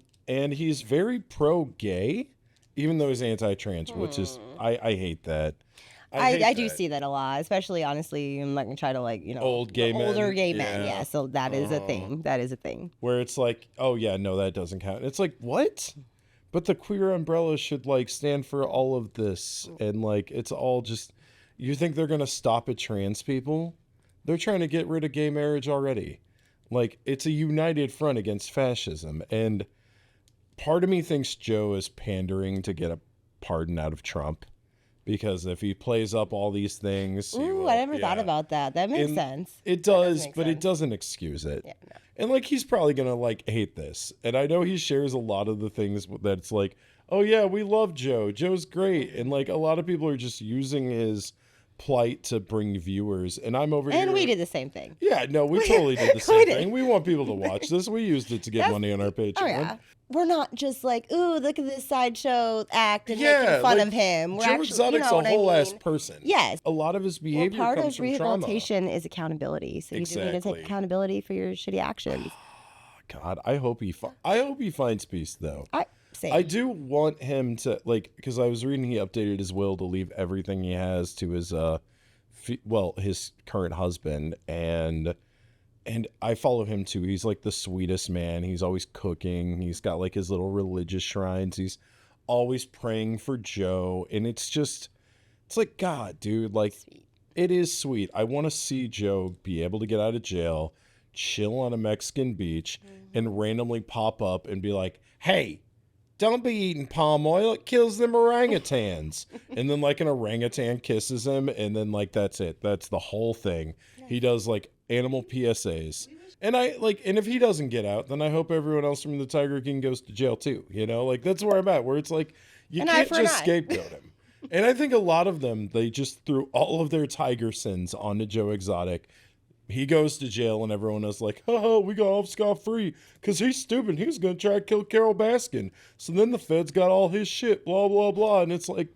he's very pro-gay. Even though he's anti-trans, which is, I hate that. I do see that a lot, especially honestly. I'm not gonna try to like, you know, Old gay men. older gay men. Yeah. Yeah, so that is a thing. That is a thing. Where it's like, oh yeah, no, that doesn't count. It's like, what? But the queer umbrella should like stand for all of this. And like, it's all just, you think they're gonna stop at trans people? They're trying to get rid of gay marriage already. Like, it's a united front against fascism. And part of me thinks Joe is pandering to get a pardon out of Trump, because if he plays up all these things, he Ooh, will- I never thought yeah. about that. That makes And sense. It does, make but it sense. doesn't excuse it. Yeah, no. And like, he's probably gonna like hate this, and I know he shares a lot of the things that's like, oh yeah, we love Joe. Joe's great, and like a lot of people are just using his plight to bring viewers, and I'm over here. And we did the same thing. Yeah, no, we totally did the We same did. thing. We want people to watch this. We used it to get money on our Patreon. Oh yeah. We're not just like, ooh, look at this sideshow act and Yeah, making fun like, of him. We're Joe actually, Exotic's you know a what I whole ass mean? person. Yes. A lot of his Well, behavior part comes of from trauma. rehabilitation is accountability. So you do need to Exactly. take accountability for your shitty actions. God, I hope he finds peace though. Same. I do want him to, like, because I was reading he updated his will to leave everything he has to his his current husband, and I follow him too. He's like the sweetest man. He's always cooking. He's got like his little religious shrines. He's always praying for Joe, and it's like, God, dude, like, it is sweet. I want to see Joe be able to get out of jail, chill on a Mexican beach, and randomly pop up and be like, hey, don't be eating palm oil. It kills them orangutans. And then like an orangutan kisses him, and then like that's it. That's the whole thing. He does like animal PSAs. And and if he doesn't get out, then I hope everyone else from the Tiger King goes to jail too. You know, like that's where I'm at, where it's like, you An eye can't for an just eye. scapegoat him. And I think a lot of them, they just threw all of their tiger sins onto Joe Exotic. He goes to jail, and everyone is like, oh, we got off scot-free because he's stupid. He was going to try to kill Carol Baskin. So then the feds got all his shit, blah, blah, blah. And it's like,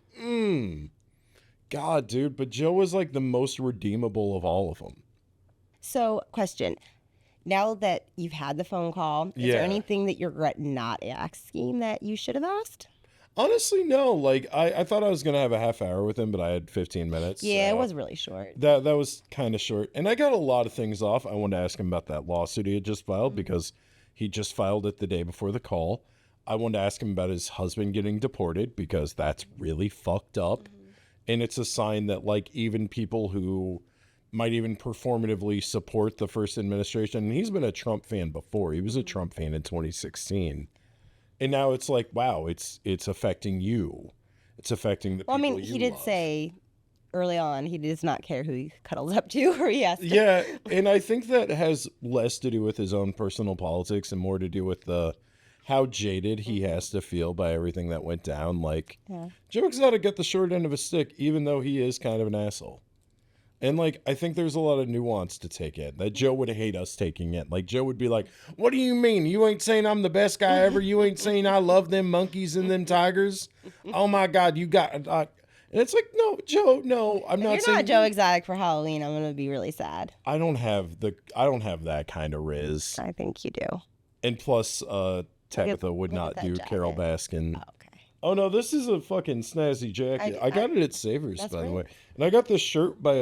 God, dude. But Joe was like the most redeemable of all of them. So, question. Now that you've had the phone call, is Yeah. there anything that you regret not asking that you should have asked? Honestly, no. Like, I thought I was going to have a half hour with him, but I had 15 minutes. Yeah, so it was really short. That was kind of short. And I got a lot of things off. I wanted to ask him about that lawsuit he had just filed because he just filed it the day before the call. I wanted to ask him about his husband getting deported because that's really fucked up. And it's a sign that, like, even people who might even performatively support the first administration. And he's been a Trump fan before. He was a Trump fan in 2016. And now it's like, wow, it's affecting you. It's affecting the people Well, I mean, you he did love. say early on he does not care who he cuddles up to or he has to. Yeah, and I think that has less to do with his own personal politics and more to do with how jaded he has to feel by everything that went down. Like, Joe Exotic got the short end of a stick, even though he is kind of an asshole. And, like, I think there's a lot of nuance to take it that Joe would hate us taking it. Like, Joe would be like, what do you mean? You ain't saying I'm the best guy ever? You ain't saying I love them monkeys and them tigers? Oh, my God, you got... and it's like, no, Joe, no, I'm not If saying... you're not Joe Exotic for Halloween, I'm going to be really sad. I don't have that kind of riz. I think you do. And plus, Tabitha would look not at that do jacket. Carol Baskin. Oh, okay. Oh, no, this is a fucking snazzy jacket. I got it at Savers, That's by the right. way. And I got this shirt by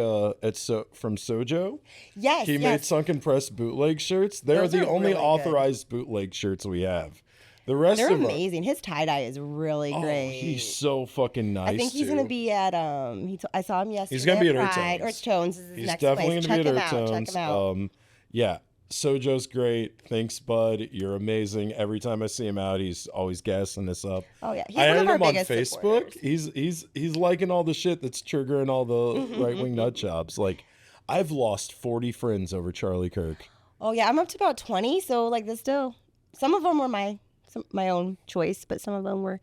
from Sojo. Yes, He made Sunken Press bootleg shirts. They're Those the are only really good. authorized bootleg shirts we have. The rest They're of them, amazing. His tie-dye is really great. he's so fucking nice. I think he's too. going to be at, I saw him yesterday. He's gonna be at Pride. Earth Or Tones is his He's next definitely place. gonna be at Check him out. Check Earth him out. Tones. Yeah, Sojo's great. Thanks, bud. You're amazing. Every time I see him out, he's always gassing us up. Oh, yeah. He's I one of added our him on biggest Facebook. supporters. He's liking all the shit that's triggering all the right wing nut jobs. Like, I've lost 40 friends over Charlie Kirk. Oh, yeah. I'm up to about 20. So, like, there's still... Some of them were my own choice, but some of them were...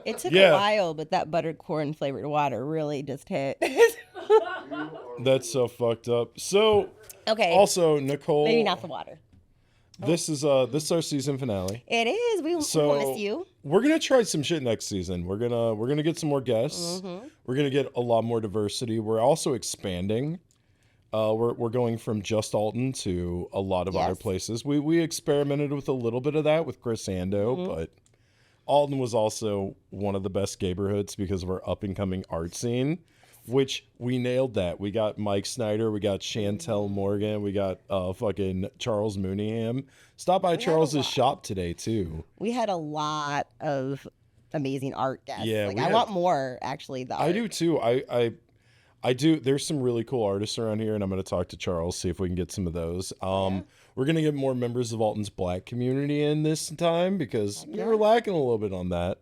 It took a while, but that buttered corn flavored water really just hit. That's so fucked up. So, Okay. also, Nicole... Maybe not the water. This is our season finale. It is. We will miss you. We're gonna try some shit next season. We're gonna get some more guests. We're gonna get a lot more diversity. We're also expanding. We're going from just Alton to a lot of other places. We experimented with a little bit of that with Chris Ando, but Alton was also one of the best neighborhoods because of our up and coming art scene, which we nailed that. We got Mike Snyder, we got Chantel Morgan, we got fucking Charles Mooneyham. Stop by Charles's shop today too. We had a lot of amazing art guests. Yeah, like, we I had- want more, actually, though. I do too. I do. There's some really cool artists around here, and I'm going to talk to Charles, see if we can get some of those. We're going to get more members of Alton's Black community in this time because we were lacking a little bit on that.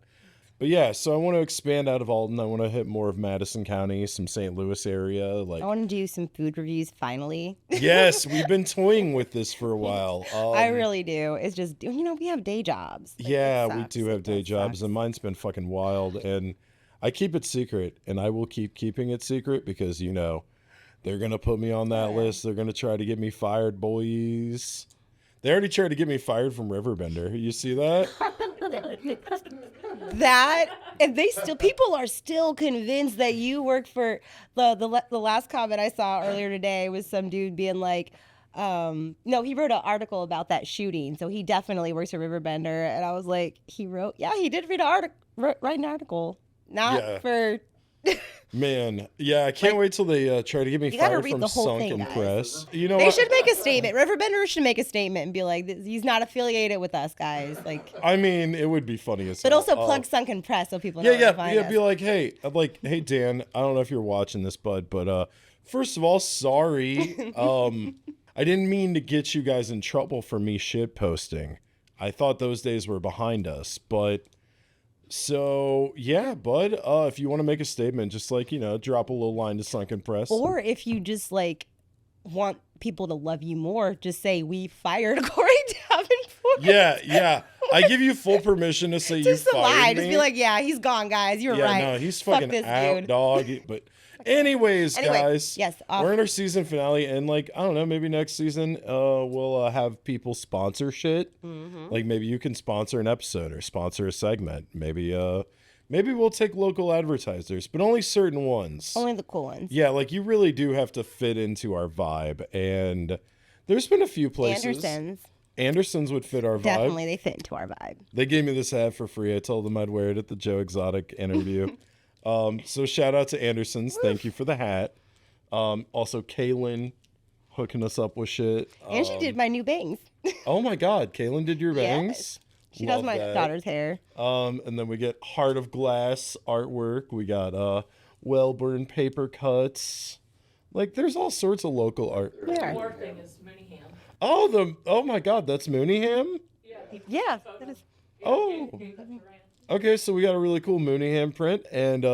But yeah, so I want to expand out of Alton. I want to hit more of Madison County, some St. Louis area. Like, I want to do some food reviews finally. yes, we've been toying with this for a while. I really do. It's just, we have day jobs. Like, Yeah, it we sucks. do have It day does jobs, suck. and mine's been fucking wild. And I keep it secret, and I will keep keeping it secret because, they're going to put me on that list. They're going to try to get me fired, boys. They already tried to get me fired from Riverbender. You see that? And people are still convinced that you work for the last comment I saw earlier today was some dude being like, no, he wrote an article about that shooting, so he definitely works for Riverbender. And I was like, he did write an article, not for. Man, yeah, I can't wait till they try to get me You gotta fired read from the whole thing, Sunken guys. Press. You know They what? should make a statement. Riverbender should make a statement and be like, he's not affiliated with us, guys. Like, I mean, it would be funny as but hell. also plug Sunken Press so people know where to find us. Be like, hey, Dan, I don't know if you're watching this, bud, but first of all, sorry. I didn't mean to get you guys in trouble for me shit posting. I thought those days were behind us, but so yeah, bud, if you want to make a statement, just drop a little line to Sunken Press. Or if you just want people to love you more, just say we fired Cory Davenport. Yeah. I give you full permission to say you Just a fired lie. me. Just be like, yeah, he's gone, guys. You're right. No, he's Fuck fucking this out, dude. dog. But anyways, guys, yes, we're in our season finale, and I don't know, maybe next season, we'll have people sponsor shit. Mm-hmm. Like maybe you can sponsor an episode or sponsor a segment. Maybe we'll take local advertisers, but only certain ones. Only the cool ones. Yeah, you really do have to fit into our vibe, and there's been a few places. Anderson's would fit our vibe. Definitely, they fit into our vibe. They gave me this hat for free. I told them I'd wear it at the Joe Exotic interview. So shout out to Anderson's. Thank you for the hat. Also, Kaylin hooking us up with shit. And she did my new bangs. Oh my God, Kaylin did your bangs? She Love does my that. daughter's hair. And then we get Heart of Glass artwork. We got Wellburn paper cuts. Like, there's all sorts of local art. Yeah. More thing is Mooneyham. Oh my God, that's Mooneyham? Yeah. That is. Oh. Okay, so we got a really cool Mooneyham print, and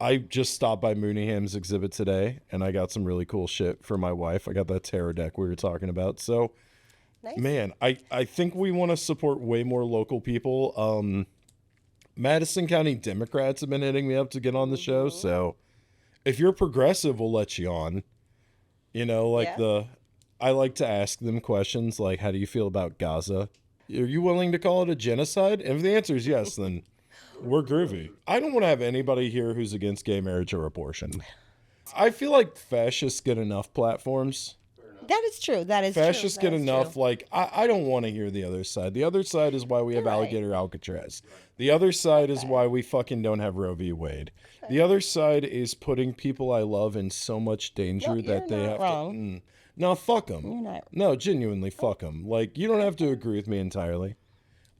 I just stopped by Mooneyham's exhibit today, and I got some really cool shit for my wife. I got that tarot deck we were talking about. So, Nice. man, I think we want to support way more local people. Madison County Democrats have been hitting me up to get on the show, so if you're progressive, we'll let you on. You know, like Yeah. I like to ask them questions like, how do you feel about Gaza? Are you willing to call it a genocide? And if the answer is yes, then we're groovy. I don't want to have anybody here who's against gay marriage or abortion. I feel like fascists get enough platforms. That is true. That is Fascists true. get That is enough. true. Like, I don't want to hear the other side. The other side is why we have You're right. Alligator Alcatraz. The other side is why we fucking don't have Roe v. Wade. The other side is putting people I love in so much danger No, that you're they not have wrong. to. No, fuck them. You're not. No, genuinely, fuck them. Like, you don't have to agree with me entirely.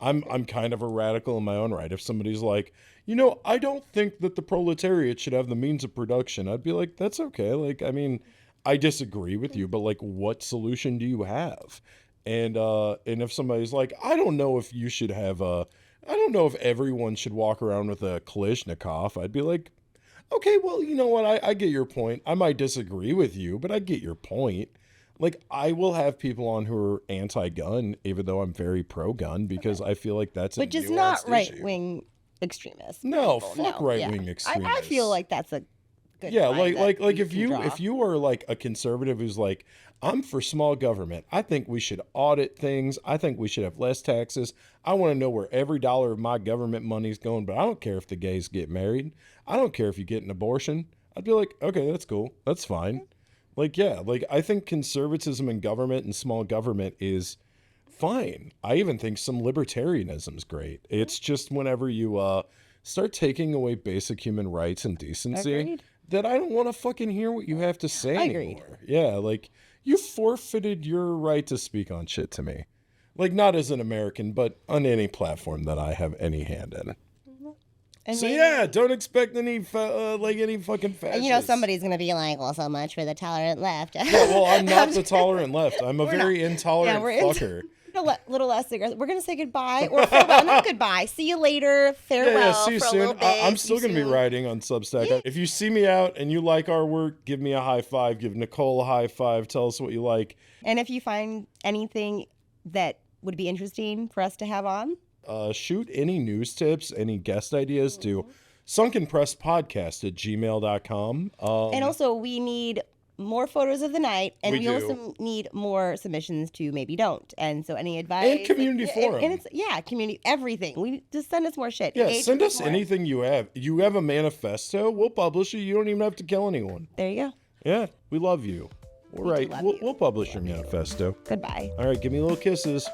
I'm kind of a radical in my own right. If somebody's like, I don't think that the proletariat should have the means of production, I'd be like, that's okay. Like, I mean, I disagree with you, but like, what solution do you have? And if somebody's like, I don't know if you should have I don't know if everyone should walk around with a Kalashnikov, I'd be like, okay, well, you know what? I get your point. I might disagree with you, but I get your point. Like, I will have people on who are anti-gun, even though I'm very pro-gun, because I feel like that's But a just not nuanced issue. right-wing extremists. No, people. fuck right-wing extremists. I feel like that's a good Yeah, line like that if can draw. you are like a conservative who's like, I'm for small government. I think we should audit things. I think we should have less taxes. I want to know where every dollar of my government money's going, but I don't care if the gays get married. I don't care if you get an abortion. I'd be like, okay, that's cool. That's fine. Like, yeah, like I think conservatism in government and small government is fine. I even think some libertarianism is great. It's just whenever you start taking away basic human rights and decency, Agreed. that I don't want to fucking hear what you have to say Agreed. anymore. Yeah, like you forfeited your right to speak on shit to me. Like, not as an American, but on any platform that I have any hand in. And So maybe- yeah, don't expect any any fucking fascists. And you know, somebody's gonna be like, "Well, so much for the tolerant left." Yeah, well, I'm not the tolerant left. I'm a very intolerant we're fucker. little less aggressive. We're gonna say goodbye or farewell. Not goodbye. See you later. Farewell. Yeah, see you for a soon. little bit. I'm See still you going to be soon. writing on Substack. Yeah. If you see me out and you like our work, give me a high five. Give Nicole a high five. Tell us what you like. And if you find anything that would be interesting for us to have on, Shoot any news tips, any guest ideas to sunkenpresspodcast@gmail.com. and also we need more photos of the night, and We we do. also need more submissions to maybe don't. And so any advice And community forum. and it's community everything. We just send us more shit. Yeah, Engage send with us more. anything you have. You have a manifesto, we'll publish it. You don't even have to kill anyone. There you go. Yeah, we love you. All We do right, love we'll, you. we'll publish your manifesto. Goodbye. All right, give me little kisses.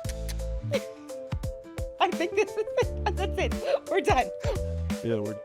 I think that's it. We're done. Yeah, we're